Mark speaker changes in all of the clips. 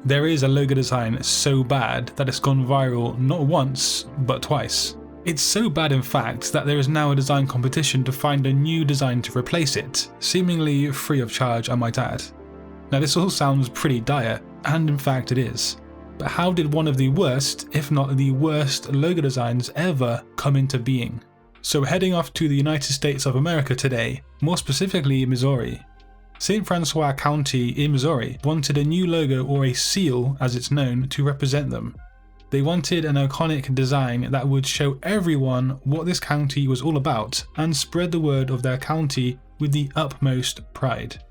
Speaker 1: There is a logo design so bad that it's gone viral not once, but twice. It's so bad in fact that there is now a design competition to find a new design to replace it, seemingly free of charge, I might add. Now this all sounds pretty dire, and in fact it is. But how did one of the worst, if not the worst, logo designs ever come into being? So we're heading off to the United States of America today, more specifically Missouri. St. Francois County in Missouri wanted a new logo, or a seal as it's known, to represent them. They wanted an iconic design that would show everyone what this county was all about and spread the word of their county with the utmost pride.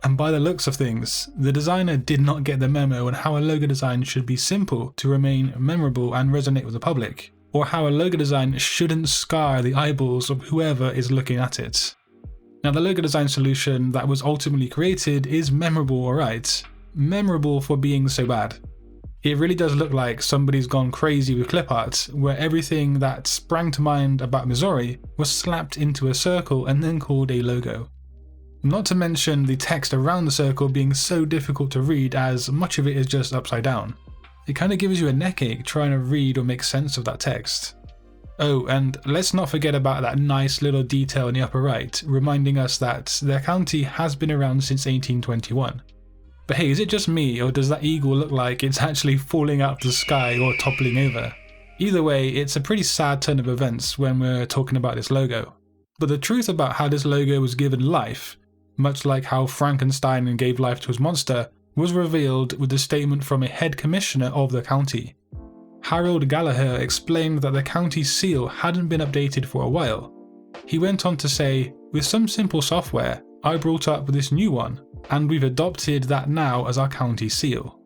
Speaker 1: And by the looks of things, the designer did not get the memo on how a logo design should be simple to remain memorable and resonate with the public, or how a logo design shouldn't scar the eyeballs of whoever is looking at it. Now the logo design solution that was ultimately created is memorable, alright. Memorable for being so bad. It really does look like somebody's gone crazy with clip art, where everything that sprang to mind about Missouri was slapped into a circle and then called a logo. Not to mention the text around the circle being so difficult to read, as much of it is just upside down. It kind of gives you a neckache trying to read or make sense of that text. Oh, and let's not forget about that nice little detail in the upper right, reminding us that their county has been around since 1821. But hey, is it just me, or does that eagle look like it's actually falling out of the sky or toppling over? Either way, it's a pretty sad turn of events when we're talking about this logo. But the truth about how this logo was given life, much like how Frankenstein gave life to his monster, was revealed with a statement from a head commissioner of the county. Harold Gallagher explained that the county seal hadn't been updated for a while. He went on to say, "With some simple software, I brought up this new one, and we've adopted that now as our county seal."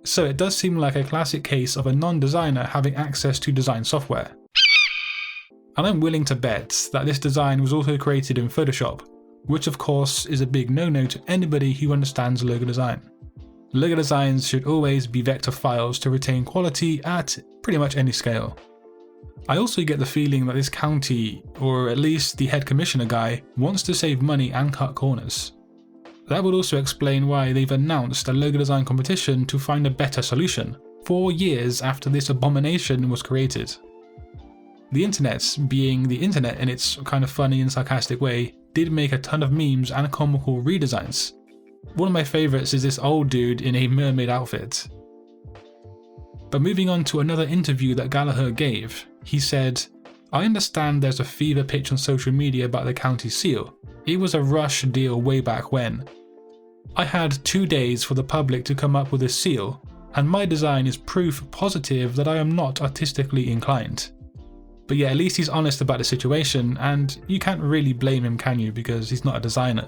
Speaker 1: So it does seem like a classic case of a non-designer having access to design software. And I'm willing to bet that this design was also created in Photoshop, which of course is a big no-no to anybody who understands logo design. Logo designs should always be vector files to retain quality at pretty much any scale. I also get the feeling that this county, or at least the head commissioner guy, wants to save money and cut corners. That would also explain why they've announced a logo design competition to find a better solution, 4 years after this abomination was created. The internet, being the internet in its kind of funny and sarcastic way, did make a ton of memes and comical redesigns. One of my favourites is this old dude in a mermaid outfit. But moving on to another interview that Gallagher gave, he said, "I understand there's a fever pitch on social media about the county seal. It was a rush deal way back when. I had 2 days for the public to come up with a seal, and my design is proof positive that I am not artistically inclined." But yeah, at least he's honest about the situation, and you can't really blame him, can you, because he's not a designer.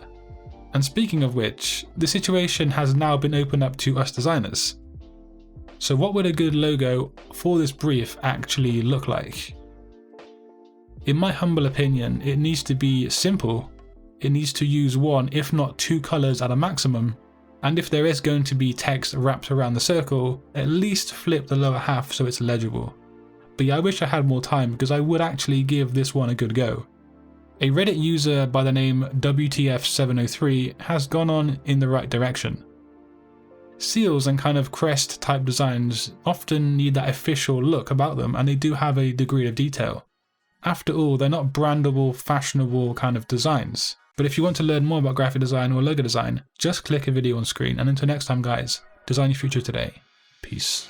Speaker 1: And speaking of which, the situation has now been opened up to us designers. So what would a good logo for this brief actually look like? In my humble opinion, it needs to be simple. It needs to use 1 if not 2 colours at a maximum, and if there is going to be text wrapped around the circle, at least flip the lower half so it's legible. But yeah, I wish I had more time because I would actually give this one a good go. A Reddit user by the name WTF703 has gone on in the right direction. Seals and kind of crest type designs often need that official look about them, and they do have a degree of detail. After all, they're not brandable, fashionable kind of designs. But if you want to learn more about graphic design or logo design, just click a video on screen, and until next time guys, design your future today. Peace.